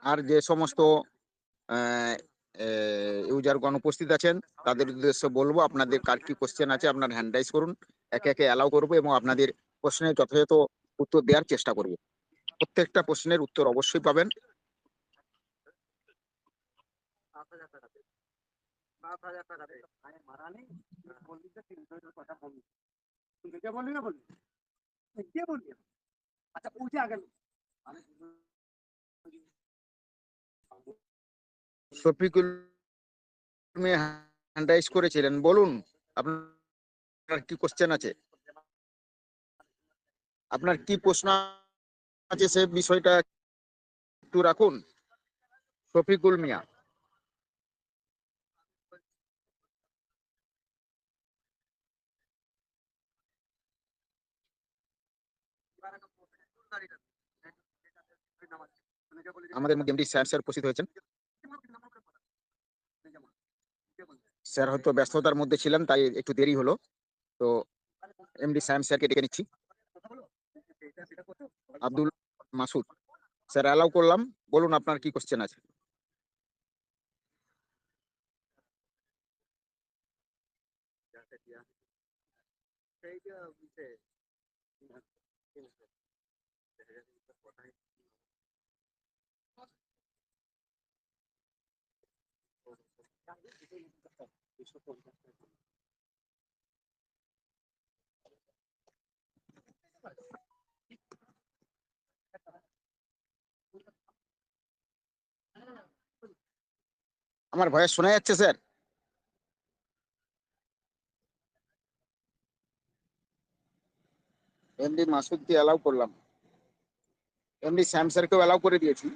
আর যে সমস্ত ইউজারগণ উপস্থিত আছেন তাদের উদ্দেশ্যে বলবো, আপনাদের কার কি কোশ্চেন আছে আপনার হ্যান্ড রাইজ করুন, একে একে অ্যালাউ করবো এবং আপনাদের প্রশ্নের যথাযথ উত্তর দেওয়ার চেষ্টা করব। প্রত্যেকটা প্রশ্নের উত্তর অবশ্যই পাবেন। শফিকুল মিয়া হ্যান্ড রাইজ করেছিলেন, বলুন আপনার কি কোশ্চেন আছে, আপনার কি প্রশ্ন আছে সে বিষয়টা একটু রাখুন। শফিকুল মিয়া, আমাদের মধ্যে এমডি স্যার উপস্থিত হয়েছেন। স্যার হয়তো ব্যস্ততার মধ্যে ছিলেন তাই একটু দেরি হলো, তো এমডি স্যারকে ডেকে নিচ্ছি। আব্দুল মাসুদ স্যার অ্যালাউ করলাম, বলুন আপনার কি কোশ্চেন আছে। আমার ভয়েস শোনা যাচ্ছে স্যার? এমডি মাসুদকে অ্যালাউ করলাম, এমডি স্যাম স্যারকেও অ্যালাউ করে দিয়েছি।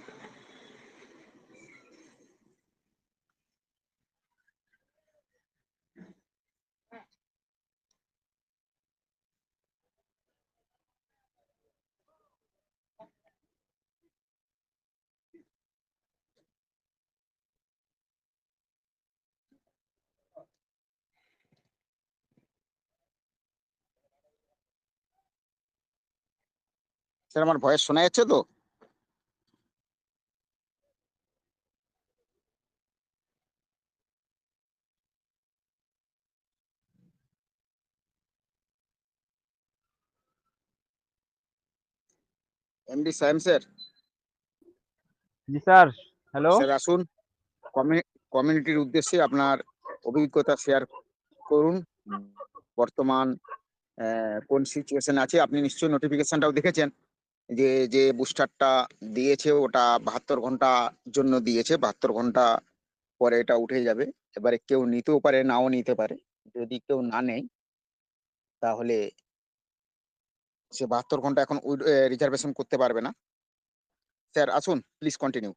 স্যার আমার ভয়েস শোনা যাচ্ছে তো? MD Sam sir. জি স্যার, হ্যালো স্যার আসুন, কমিউনিটির উদ্দেশ্যে আপনার অভিজ্ঞতা শেয়ার করুন। বর্তমান কোন সিচুয়েশন আছে, আপনি নিশ্চয়ই নোটিফিকেশনটাও দেখেছেন যে যে বুস্টারটা দিয়েছে ওটা 72 ঘন্টা জন্য দিয়েছে, 72 ঘন্টা পরে এটা উঠে যাবে। এবারে কেউ নিতেও পারে নাও নিতে পারে, যদি কেউ না নেয় তাহলে সে 72 ঘন্টা এখন রিজার্ভেশন করতে পারবে না। স্যার আসুন, প্লিজ কন্টিনিউ।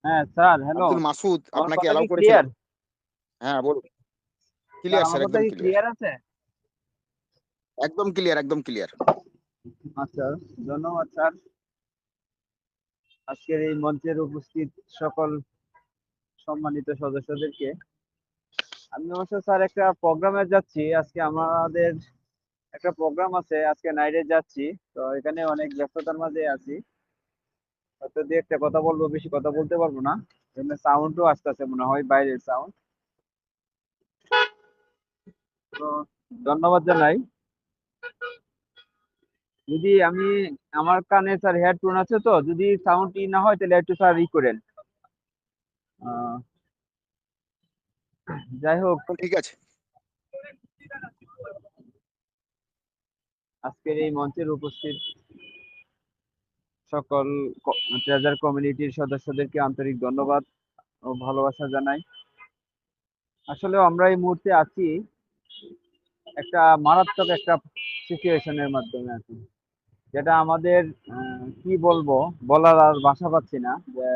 হ্যাঁ স্যার, হ্যালো। আব্দুল মাসুদ আমার আপনাকে কথা কি অ্যালাউ করেছিলাম। ক্লিয়ার? হ্যাঁ বলুন। স্যার ক্লিয়ার আমার স্যার, কথা একদম কি ক্লিয়ার, ক্লিয়ার আছে? একদম ক্লিয়ার, একদম ক্লিয়ার। আচ্ছা, ধন্যবাদ স্যার। আজকের এই মঞ্চের উপস্থিত সকল সম্মানিত সদস্যদেরকে। আমি অবশ্য স্যার একটা প্রোগ্রামে যাচ্ছি আজকে, আমাদের একটা প্রোগ্রাম আছে আজকে নাইটে যাচ্ছি, তো এখানে অনেক ব্যস্ততার মাঝে আছি। হয়তো দিয়ে একটা কথা বলবো, বেশি কথা বলতে পারবো না, এমনি সাউন্ডও আসতেছে মনে হয়, বাইরের সাউন্ড। তো ধন্যবাদ জানাই। যদি আমি, আমার কানে স্যার হেডফোন আছে, তো যদি সাউন্ড না হয় তাহলে একটু স্যার করেন। আহ, যাই হোক, ঠিক আছে। আজকের এই মঞ্চের উপস্থিত সকল ট্রেজার কমিউনিটির সদস্যদেরকে আন্তরিক ধন্যবাদ ও ভালোবাসা জানাই। আসলে আমরা এই মুহূর্তে আছি একটা মারাত্মক একটা সিচুয়েশনের মাধ্যমে আছি, যেটা আমাদের কি বলবো, বলার আর ভাষা পাচ্ছি না। যে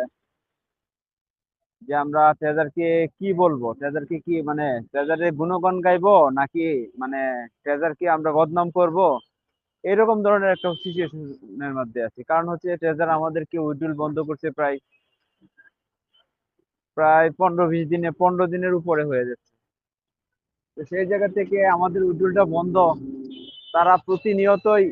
যে আমরা ট্রেজারকে কি বলবো, ট্রেজারকে কি মানে ট্রেজারের গুণগান গাইবো, নাকি মানে ট্রেজারকে আমরা বদনাম করব, এরকম ধরনের একটা সিচুয়েশনের মধ্যে আছি। কারণ হচ্ছে ট্রেজার আমাদেরকে উইড্রল বন্ধ করছে প্রায় প্রায় 15-20 দিনে, 15 দিনের উপরে হয়ে যাচ্ছে। তো সেই জায়গা থেকে আমাদের উইড্রলটা বন্ধ, তারা প্রতিনিয়তই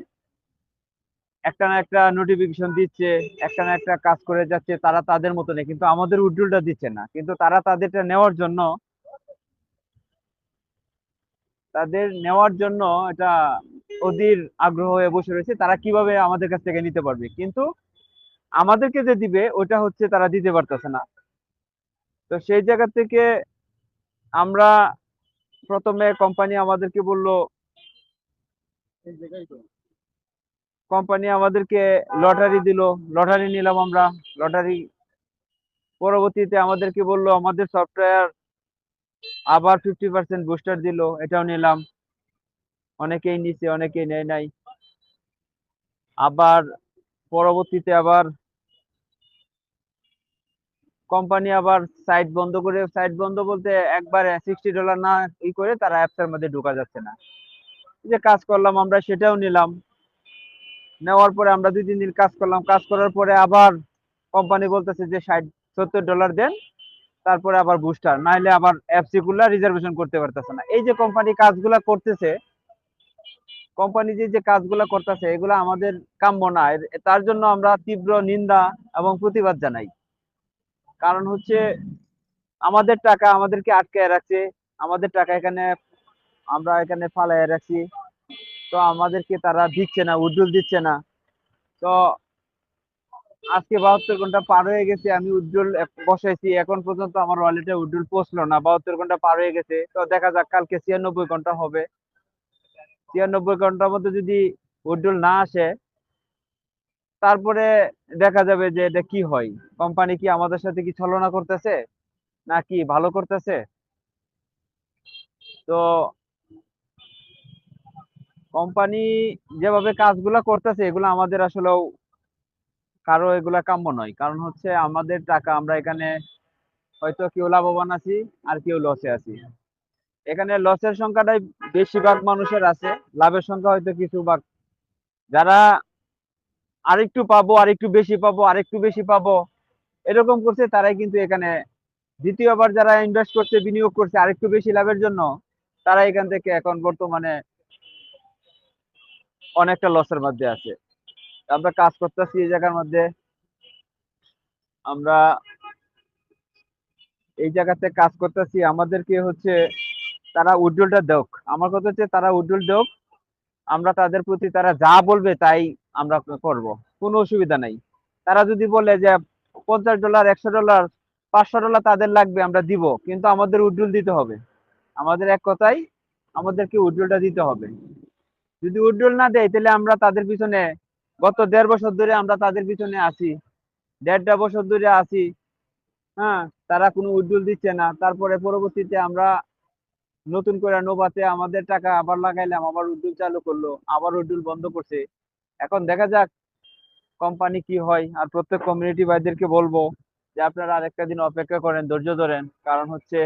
একটা না একটা নোটিফিকেশন দিচ্ছে, একটা না একটা কাজ করে যাচ্ছে, তারা তাদের মতো নেই, কিন্তু আমাদের উড্ডুলটা দিচ্ছে না, কিন্তু তারা তাদেরটা নেওয়ার জন্য এটা অধীর আগ্রহ হয়ে বসে রয়েছে, তারা কিভাবে আমাদের কাছ থেকে নিতে পারবে, কিন্তু আমাদেরকে যে দিবে ওটা হচ্ছে তারা দিতে পারতেছে না। তো সেই জায়গা থেকে আমরা প্রথমে কোম্পানি আমাদেরকে লটারি দিল, লটারি নিলাম আমরা। লটারি পরবর্তীতে আমাদেরকে বললো আমাদের সফটওয়্যার আবার 50% বুস্টার দিল, এটাও নিলাম। অনেকেই নিছে, অনেকেই নেয় নাই। আবার পরবর্তীতে আবার কোম্পানি আবার সাইট বন্ধ বলতে একবারে $60 না করে তারা অ্যাপসের মধ্যে ঢোকা যাচ্ছে না। যে কাজ করলাম আমরা, সেটাও নিলাম। নেওয়ার পরে আমরা 2-3 দিন কাজ করলাম, কাজ করার পরে আবার কোম্পানি বলতেছে যে $60-70 দেন, তারপরে আবার বুস্টার, নাইলে আবার অ্যাপসি গুলা রিজার্ভেশন করতে পারতেছে না। এই যে কোম্পানি যে কাজগুলা করতেছে এগুলা আমাদের কাম্য না। তার জন্য আমরা তীব্র নিন্দা এবং প্রতিবাদ জানাই। কারণ হচ্ছে আমাদের টাকা আমাদেরকে আটকায় রাখছে, আমাদের টাকা আমরা এখানে ফালাইয়া রাখছি, তো আমাদেরকে তারা দিচ্ছে না, উড্ডুল দিচ্ছে না। তো আজকে 72 ঘন্টা পার হয়ে গেছে, আমি উড্ডুল বসাইছি, এখন পর্যন্ত আমার ওয়ালেটে উড্ডুল পৌঁছলো না। 72 ঘন্টা পার হয়ে গেছে, তো দেখা যাক কালকে 96 ঘন্টা হবে। 96 ঘন্টার মধ্যে যদি উড্ডুল না আসে, তারপরে দেখা যাবে যে এটা কি হয়। কোম্পানি কি আমাদের সাথে কি ছলনা করতেছে নাকি ভালো করতেছে? তো কোম্পানি যেভাবে কাজগুলা করতেছে এগুলো আমাদের আসলেও কারো এগুলা কাম্য নয়। কারণ হচ্ছে আমাদের টাকা আমরা এখানে হয়তো কেউ লাভবান আছি আর কেউ লসে আছি। এখানে লসের সংখ্যাটাই বেশিরভাগ মানুষের আছে, লাভের সংখ্যা হয়তো কিছু ভাগ। যারা আরেকটু পাবো, আরেকটু বেশি পাবো, আরেকটু বেশি পাবো এরকম করছে, তারাই কিন্তু এখানে দ্বিতীয়বার যারা ইনভেস্ট করছে, বিনিয়োগ করছে আরেকটু বেশি লাভের জন্য, তারা এখান থেকে এখন বর্তমানে অনেকটা লসের মধ্যে আছে। আমরা কাজ করতেছি এই জায়গার মধ্যে, আমরা এই জায়গাতে কাজ করতেছি, আমাদেরকে হচ্ছে তারা উড্ডুলটা দেখ, আমার কথা হচ্ছে তারা উড্ডুল দেখ, আমরা তাদের প্রতি তারা যা বলবে তাই আমরা করব, কোনো অসুবিধা নাই। তারা যদি বলে যে $50, $100, $500 তাদের লাগবে, আমরা দিব, কিন্তু আমাদের উড্ডুল দিতে হবে। আমাদের এক কথাই আমাদেরকে উড্ডুলটা দিতে হবে। যদি উড্ডুল না দেয় তাহলে আমরা তাদের পিছনে গত 1.5 বছর ধরে আমরা তাদের পিছনে আছি, 1.5 বছর ধরে আছি। হ্যাঁ, তারা কোনো উড্ডুল দিচ্ছে না। তারপরে পরবর্তীতে আমরা নতুন করে নোভাতে আমাদের টাকা আবার লাগাইলাম, আবার উড্ডুল চালু করলো, আবার উড্ডুল বন্ধ করছে। এখন দেখা যাক কোম্পানি কি হয়। আর প্রত্যেক কমিউনিটি ভাইদেরকে বলবো যে আপনারা আরেকটা দিন অপেক্ষা করেন, ধৈর্য ধরেন। কারণ হচ্ছে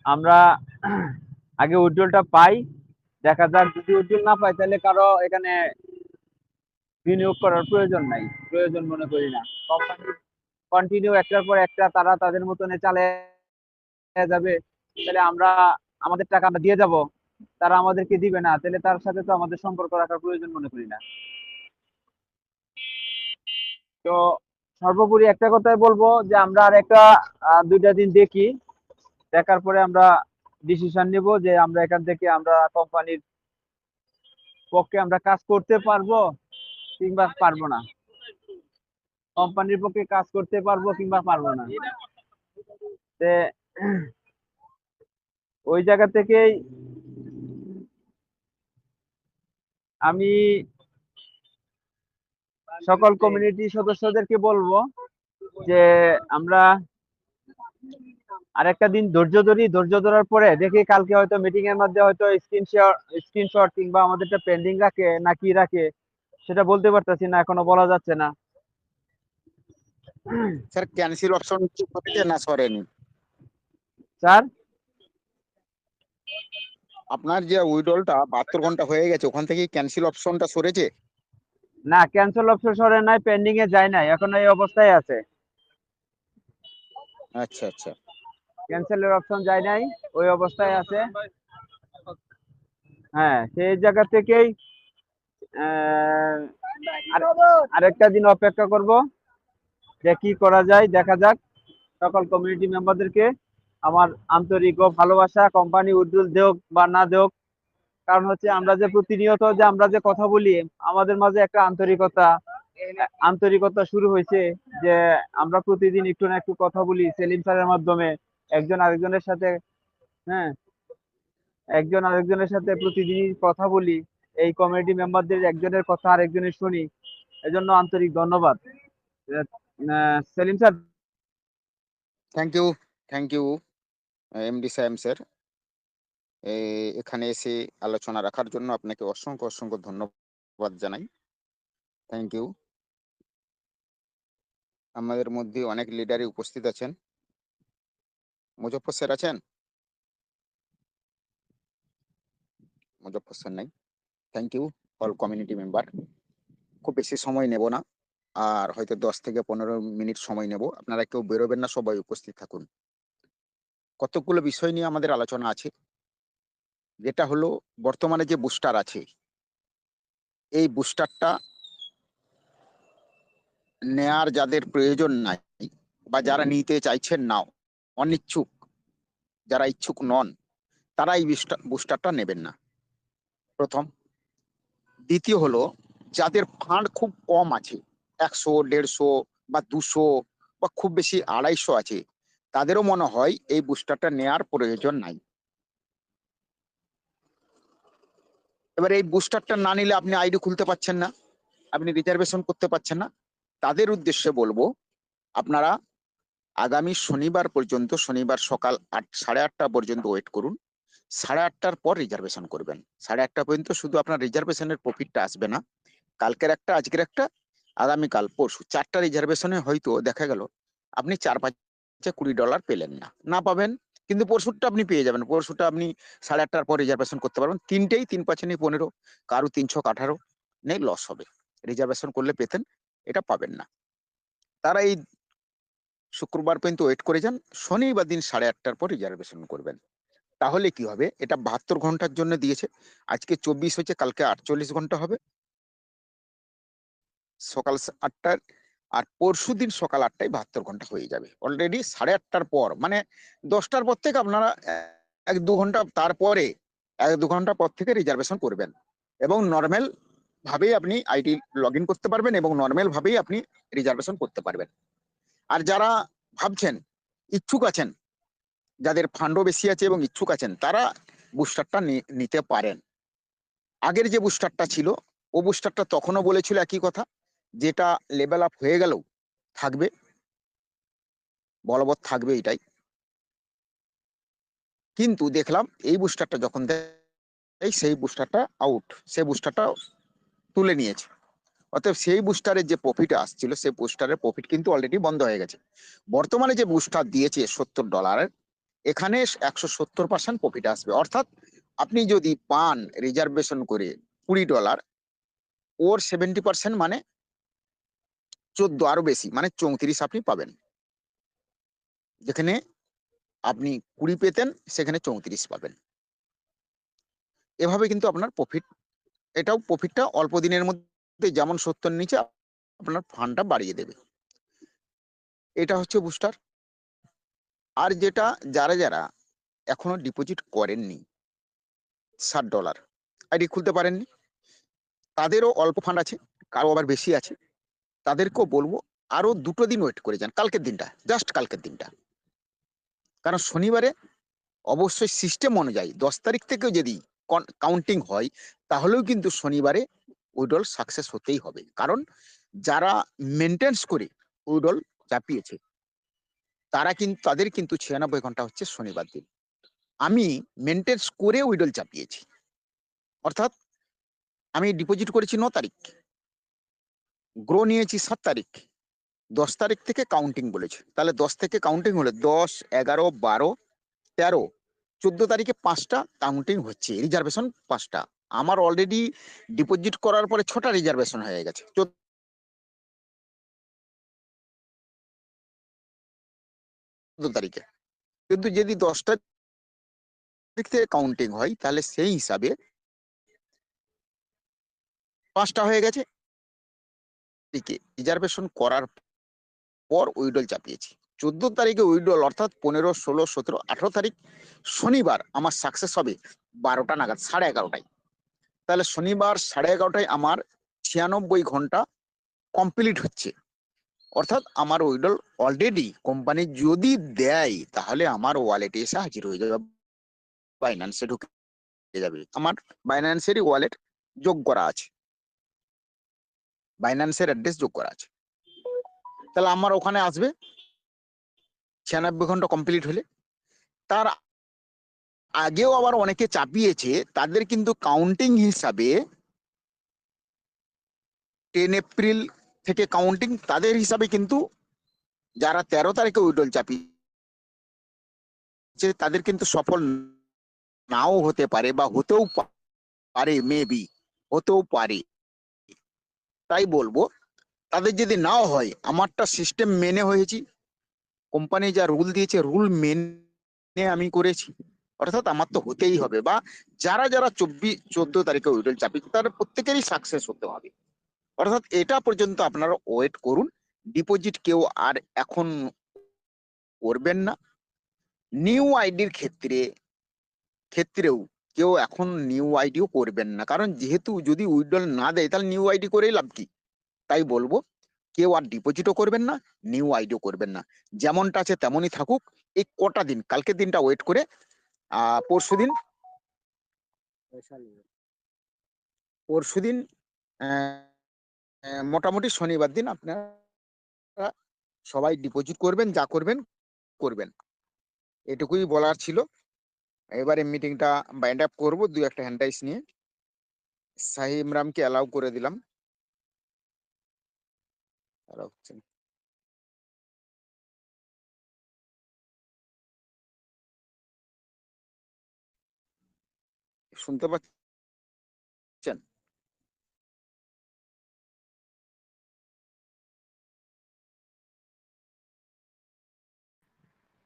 আমরা আগে উড্ডুলটা পাই, দেখা যাক। যদি উড্ডুল না পাই তাহলে কারো এখানে বিনিয়োগ করার প্রয়োজন নাই, প্রয়োজন মনে করি না। কোম্পানি কন্টিনিউ একটার পর একটা তারা তাদের মতনে চালিয়ে যাবে, তাহলে আমরা আমাদের টাকা আমরা দিয়ে যাব, তারা আমাদেরকে দিবে না, তাহলে তার সাথে তো আমাদের সম্পর্ক রাখার প্রয়োজন মনে করি না। তো সর্বোপরি একটা কথাই বলবো যে আমরা আর একটা 2টা দিন দেখি, দেখার পরে আমরা ডিসিশন নিব যে আমরা এখান থেকে আমরা কোম্পানির পক্ষে আমরা কাজ করতে পারবো কিংবা পারবো না, কোম্পানির পক্ষে কাজ করতে পারবো কিংবা পারবো না। তে ওই জায়গা থেকেই আমি সকল কমিউনিটি সদস্যদেরকে বলবো যে আমরা আরেকটা দিন ধৈর্য ধরি, ধৈর্য ধরার পরে দেখি কালকে হয়তো মিটিং এর মধ্যে হয়তো স্ক্রিনশট কিংবা আমাদেরটা পেন্ডিং রাখে না কি রাখে, সেটা বলতে পারতেছি না, এখনো বলা যাচ্ছে না। স্যার ক্যান্সেল অপশন সরেছে না সরেনি? স্যার, আপনার যে উইড্রলটা 72 ঘন্টা হয়ে গেছে, ওখান থেকে ক্যান্সেল অপশনটা সরেছে? না, ক্যান্সেল অপশন সরে নাই, পেন্ডিং এ যায় নাই, এখন এই অবস্থায় আছে। আচ্ছা আচ্ছা। ক্যান্সেলের অপশন যায় নাই, ওই অবস্থায় আছে। হ্যাঁ, সেই জায়গা থেকেই আরেকটা দিন অপেক্ষা করব, যে কি করা যায় দেখা যাক। সকল কমিউনিটি মেম্বারদেরকে আমার আন্তরিক ও ভালোবাসা, কোম্পানি উজ্জ্বল দেওক বা না দেওক, কারণ হচ্ছে আমরা যে প্রতিনিয়ত যে আমরা যে কথা বলি, আমাদের মাঝে একটা আন্তরিকতা শুরু হয়েছে, যে আমরা প্রতিদিন একটু না একটু কথা বলি সেলিম স্যারের মাধ্যমে, একজন আরেকজনের সাথে। হ্যাঁ, একজন আরেকজনের সাথে প্রতিদিন কথা বলি, এই কমিউনিটি মেম্বারদের একজনের কথা আরেকজনের শুনি। এজন্য আন্তরিক ধন্যবাদ Selim sir. Thank you, thank you MD সাহেব স্যার, এখানে এসে আলোচনা রাখার জন্য আপনাকে অসংখ্য অসংখ্য ধন্যবাদ জানাই। Thank you. আমাদের মধ্যে অনেক লিডারই উপস্থিত আছেন। মুজফ্ফর স্যার আছেন? মুজফ্ফর স্যার নাই। Thank you all community member. খুব বেশি সময় নেব না, আর হয়তো 10 থেকে 15 মিনিট সময় নেব। আপনারা কেউ বেরোবেন না, সবাই উপস্থিত থাকুন। কতগুলো বিষয় নিয়ে আমাদের আলোচনা আছে, যেটা হলো বর্তমানে যে বুস্টার আছে, এই বুস্টারটা নেয়ার যাদের প্রয়োজন নাই বা যারা নিতে চাইছেন নাও, অনিচ্ছুক, যারা ইচ্ছুক নন, তারা এই বুস্টারটা নেবেন না, প্রথম। দ্বিতীয় হলো, যাদের ফান্ড খুব কম আছে, 100, 150 বা 200 বা খুব বেশি 250 আছে, তাদেরও মনে হয় এই বুস্টারটা নেয়ার প্রয়োজন নাই। এবার এই বুস্টারটা না নিলে আপনি আইডি খুলতে পারছেন না, আপনি রিজার্ভেশন করতে পারছেন না। তাদের উদ্দেশ্যে বলবো, আপনারা আগামী শনিবার পর্যন্ত, শনিবার সকাল 8:30 পর্যন্ত ওয়েট করুন। 8:30টার পর রিজার্ভেশন করবেন। 8:30 পর্যন্ত শুধু আপনার রিজার্ভেশনের প্রফিটটা আসবে না, কালকের একটা, আজকের একটা, আগামীকাল, পরশু 4টা রিজার্ভেশনে হয়তো দেখা গেল আপনি 4-5 $20 পেলেন না, না পাবেন, কিন্তু পরশুটা আপনি পেয়ে যাবেন। পরশুটা আপনি 8:30টার পর রিজার্ভেশন করতে পারবেন। তিনটেই 3-5-15, কারো 318 নেই, লস হবে। রিজার্ভেশন করলে পেতেন, এটা পাবেন না। তারা এই শুক্রবার পর্যন্ত ওয়েট করে যান, শনিবার দিন 8:30টার পর রিজার্ভেশন করবেন। তাহলে কি হবে, এটা 72 ঘন্টার জন্য দিয়েছে। আজকে 24 হচ্ছে, কালকে 48 ঘন্টা হবে, সকাল 8টায়। আর পরশু দিন সকাল 8টায় 72 ঘন্টা হয়ে যাবে। অলরেডি 8:30টার পর, মানে 10টার পর থেকে আপনারা 1-2 ঘন্টা, তারপরে 1-2 ঘন্টা পর থেকে রিজার্ভেশন করবেন, এবং নর্মাল ভাবেই আপনি আইডি লগ ইন করতে পারবেন, এবং নর্মাল ভাবেই আপনি রিজার্ভেশন করতে পারবেন। আর যারা ভাবছেন, ইচ্ছুক আছেন, যাদের ফান্ডও বেশি আছে এবং ইচ্ছুক আছেন, তারা বুস্টারটা নিতে পারেন। আগের যে বুস্টারটা ছিল, ও বুস্টারটা তখনও বলেছিল একই কথা, যেটা লেভেল আপ হয়ে গেলেও থাকবে, বলবৎ থাকবে এটাই। কিন্তু দেখলাম এই বুস্টারটা যখন দেয়, সেই বুস্টারটা আউট, সেই বুস্টারটা তুলে নিয়েছে। অতএব সেই বুস্টারের যে প্রফিট আসছিল, সেই বুস্টারের প্রফিট কিন্তু অলরেডি বন্ধ হয়ে গেছে। বর্তমানে যে বুস্টার দিয়েছে $70, এখানে 170% প্রফিট আসবে। অর্থাৎ আপনি যদি পান রিজার্ভেশন করে $20, ওর 70% মানে 14, আরো বেশি, মানে 34 আপনি পাবেন। যেখানে আপনি 20 পেতেন, সেখানে 34 পাবেন। এভাবে কিন্তু আপনার প্রফিট, এটাও প্রফিটটা অল্প দিনের মধ্যে, যেমন 70 নিচে আপনার ফান্ডটা বাড়িয়ে দেবে। এটা হচ্ছে বুস্টার। আর যেটা, যারা যারা এখনো ডিপোজিট করেননি $60, আইডি খুলতে পারেননি, তাদেরও অল্প ফান্ড আছে, কারো আবার বেশি আছে, তাদেরকেও বলবো আরো 2টো দিন ওয়েট করে যান, কালকের দিনটা, জাস্ট কালকের দিনটা। কারণ শনিবারে অবশ্যই সিস্টেম অনুযায়ী 10 তারিখ থেকেও যদি কাউন্টিং হয়, তাহলেও কিন্তু শনিবারে উইড্রল সাকসেস হতেই হবে। কারণ যারা মেনটেন্স করে উইড্রল চাপিয়েছে, তারা কিন্তু, তাদের কিন্তু 96 ঘন্টা হচ্ছে শনিবার দিন। আমি মেনটেন্স করে উইড্রল চাপিয়েছি, অর্থাৎ আমি ডিপোজিট করেছি 9 তারিখ, গ্রো নিয়েছি 7 তারিখ, 10 তারিখ থেকে কাউন্টিং বলেছে। তাহলে 10 থেকে কাউন্টিং হলে 10, 11, 12, 13, 14 তারিখে 5টা কাউন্টিং হচ্ছে, রিজার্ভেশন 5টা। আমার অলরেডি ডিপোজিট করার পরে 6টা রিজার্ভেশন হয়ে গেছে 14 তারিখে। কিন্তু যদি 10 তারিখ থেকে কাউন্টিং হয়, তাহলে সেই হিসাবে 5টা হয়ে গেছে, রিজার্ভেশন করার পর উইডল চাপিয়েছি। 14 তারিখে উইডল, অর্থাৎ 15, 16, 17, 18 তারিখ শনিবার আমার সাকসেস হবে 12টা নাগাদ, 11:30টায়। তাহলে শনিবার 11:30টায় আমার 96 ঘন্টা কমপ্লিট হচ্ছে, অর্থাৎ আমার উইডল অলরেডি কোম্পানি যদি দেয় তাহলে আমার ওয়ালেটে এসে হাজির হয়ে যাবে, বাইন্যান্সে ঢুকে যাবে। আমার বাইন্যান্সেরই ওয়ালেট যোগ করা আছে, বাইন্যান্সের অ্যাড্রেস যোগ করা আছে। তাহলে আমার ওখানে আসবে 96 ঘন্টা কমপ্লিট হলে। তার আগেও আবার অনেকে চাপিয়েছে, তাদের কিন্তু কাউন্টিং হিসাবে 10 এপ্রিল থেকে কাউন্টিং, তাদের হিসাবে কিন্তু যারা 13 তারিখে উইডল চাপিয়েছে তাদের কিন্তু সফল নাও হতে পারে, বা হতেও পারে, মেবি হতেও পারে। তাই বলবো, তাদের যদি নাও হয়, আমারটা সিস্টেম মেনে হয়েছি, কোম্পানি যা রুল দিয়েছে রুল মেনে আমি করেছি, অর্থাৎ আমার তো হতেই হবে। বা যারা যারা 14 তারিখে উইডল চাপিয়েছে তার প্রত্যেকেরই সাকসেস হতে হবে। অর্থাৎ এটা পর্যন্ত আপনারা ওয়েট করুন, ডিপোজিট কেউ আর এখন করবেন না। নিউ আইডির ক্ষেত্রেও কেউ এখন নিউ আইডিও করবেন না, কারণ যেহেতু যদি উইথড্রল না দেয় তাহলে নিউ আইডি করেই লাভ কি। তাই বলবো, কেউ আর ডিপোজিটও করবেন না, নিউ আইডিও করবেন না, যেমনটা আছে তেমনই থাকুক। এই কটা দিন, কালকের দিনটা ওয়েট করে পরশুদিন পরশুদিন মোটামুটি শনিবার দিন আপনারা সবাই ডিপোজিট করবেন, যা করবেন করবেন। এটুকুই বলার ছিল। এবারে মিটিংটা বাইন্ড আপ করবো 2-1 হ্যান্ডাইস নিয়ে। শাহি ইমরানকে অ্যালাউ করে দিলাম। allow হচ্ছে না। শুনতে পাচ্ছেন?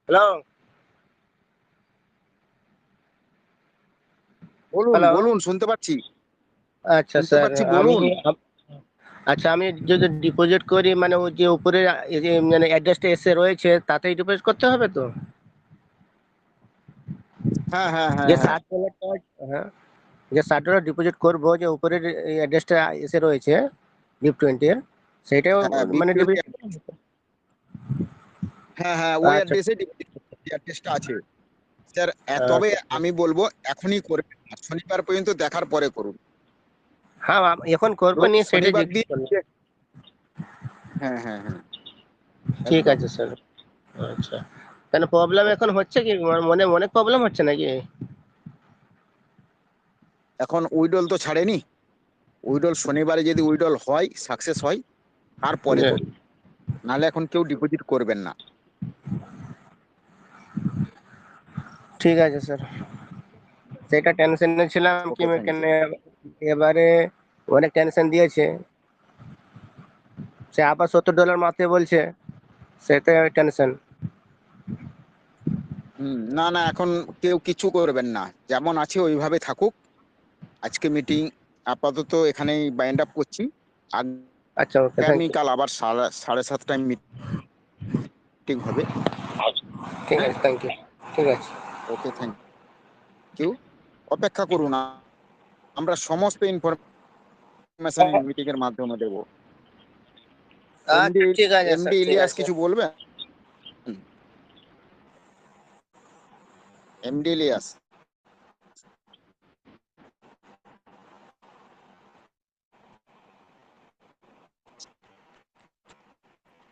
হ্যালো। বলুন হ্যালো। বলুন, শুনতে পাচ্ছি, আচ্ছা শুনতে স্যার, পাচ্ছি, আমি বলুন। আচ্ছা, আমি যদি ডিপোজিট করি, মানে ওই যে উপরে এই যে মানে অ্যাড্রেসটা এসে রয়েছে তাতেই ডিপোজিট করতে হবে তো? হ্যাঁ হ্যাঁ হ্যাঁ যে হ্যাঁ 60 ডলার, হ্যাঁ, যে $60 ডিপোজিট করবো, যে উপরের অ্যাড্রেসটা এসে রয়েছে BIP20 এর, সেটাও হ্যাঁ মানে বিপিএল, ডিপোজিট। হ্যাঁ হ্যাঁ ওই আচ্ছা অ্যাড্রেসে অ্যাড্রেসটা আছে স্যার। তবে আচ্ছা আমি বলবো এখনই করবেন না, শনিবার পর্যন্ত দেখার পরে করুন। হ্যাঁ, এখন করবো নি, সেটাই শনিবার জিজ্ঞেস দিন, করলাম। হ্যাঁ হ্যাঁ হ্যাঁ ঠিক একদম। আছে স্যার। আচ্ছা, কেন প্রবলেম এখন হচ্ছে কি, মনে অনেক প্রবলেম হচ্ছে নাকি? এখন উইডল তো ছাড়েনি, উইডল শনিবারে যদি উইডল হয়, সাকসেস হয়, তারপরে জি, করুন, নাহলে এখন কেউ ডিপোজিট করবেন না। ঠিক আছে স্যার। সেটা টেনশনে ছিলাম কি, ওকে, থ্যাংক কেন ইউ। এবারে অনেক টেনশন দিয়েছে, সে আবার $70 মারতে বলছে, সেটা টেনশন। না না, এখন কেউ কিছু করবেন না, যেমন আছে ওইভাবে থাকুক। আজকে মিটিং আপাতত এখানেই বাইন্ড আপ করছি। আচ্ছা, ওকে, থ্যাংক ইউ। আগামীকাল আবার 7:30টায় মিটিং হবে। ঠিক হ্যাঁ, আছে, থ্যাংক ইউ। ঠিক আছে। Okay, thank you. অপেক্ষা করুন, আমরা সমস্ত ইনফরমেশন মিটিং এর মাধ্যমে দেবো। এমডি আচ্ছা, ঠিক আছে এমডি স্যার, ঠিক ইলিয়াস আছে। কিছু বলবেন? এমডি ইলিয়াস।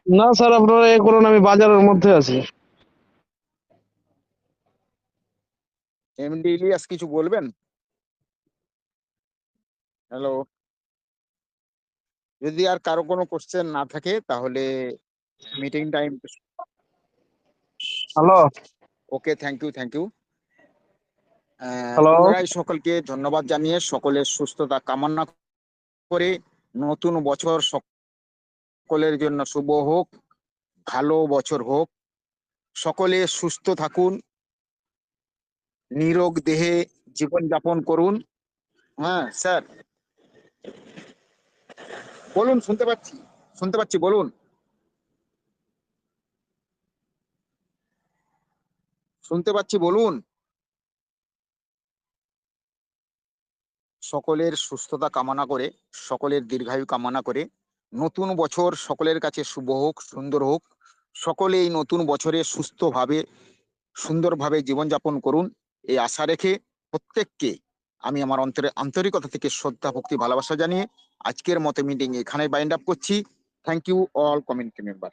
না স্যার, আপনারা এ করুন, আমি বাজারের মধ্যে আছি। এমডি ইলিয়াস কিছু বলবেন? হ্যালো, যদি আর কারো কোনো কোশ্চেন না থাকে তাহলে meeting time. Hello. Okay, thank you, thank you. Hello. পুনরায় সকলকে ধন্যবাদ জানিয়ে সকলের সুস্থতা কামনা করে, নতুন বছর সকলের জন্য শুভ হোক, ভালো বছর হোক। সকলে সুস্থ থাকুন, নিরোগ দেহে জীবন যাপন করুন। হ্যাঁ স্যার, বলুন, শুনতে পাচ্ছি, বলুন, শুনতে পাচ্ছি, বলুন। সকলের সুস্থতা কামনা করে, সকলের দীর্ঘায়ু কামনা করে, নতুন বছর সকলের কাছে শুভ হোক, সুন্দর হোক। সকলে এই নতুন বছরে সুস্থভাবে, সুন্দরভাবে জীবনযাপন করুন, এই আশা রেখে প্রত্যেককে আমি আমার অন্তরে আন্তরিকতা থেকে শ্রদ্ধা, ভক্তি, ভালোবাসা জানিয়ে আজকের মতো মিটিং এখানে বাইন্ড আপ করছি। Thank you all community member.